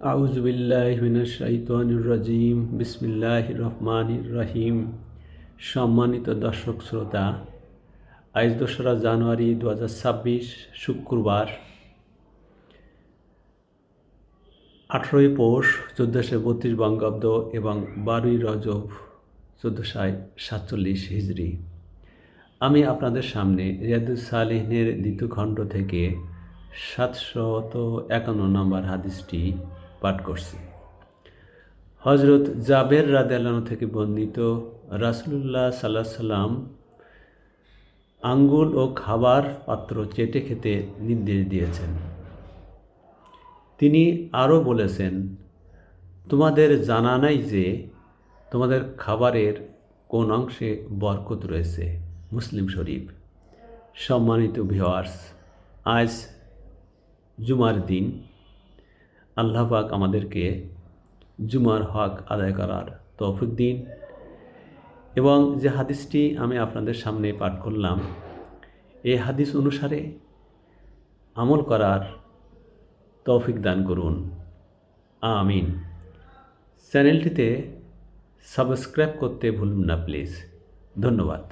আউযুবিল্লাহি মিনাশ শাইতানির রাজিম। বিসমিল্লাহির রহমানির রহিম। সম্মানিত দর্শক শ্রোতা, আজ ২রা জানুয়ারি ২০২৬ শুক্রবার, ১৮ই পৌষ ১৪৩২ বঙ্গাব্দ এবং ১২ই রজব ১৪৪৭ হিজরি। আমি আপনাদের সামনে রিয়াদুস সালিহিনের দ্বিতীয় খণ্ড থেকে ৭৫১ নম্বর হাদিসটি পাঠ করছি। হজরত জাবের রাদিয়াল্লাহু থেকে বর্ণিত, রাসূলুল্লাহ সাল্লাল্লাহু আলাইহি সাল্লাম আঙ্গুল ও খাবার পাত্র চেটে খেতে নির্দেশ দিয়েছেন। তিনি আরও বলেছেন, তোমাদের জানা নাই যে তোমাদের খাবারের কোন অংশে বরকত রয়েছে। মুসলিম শরীফ। সম্মানিত ভিউয়ার্স, আজ জুমার দিন। আল্লাহ পাক আমাদেরকে জুমার হক আদায় করার তৌফিক দিন এবং যে হাদিসটি আমি আপনাদের সামনে পাঠ করলাম, এই হাদিস অনুসারে আমল করার তৌফিক দান করুন, আমিন। চ্যানেলটিতে সাবস্ক্রাইব করতে ভুলুন না প্লিজ। ধন্যবাদ।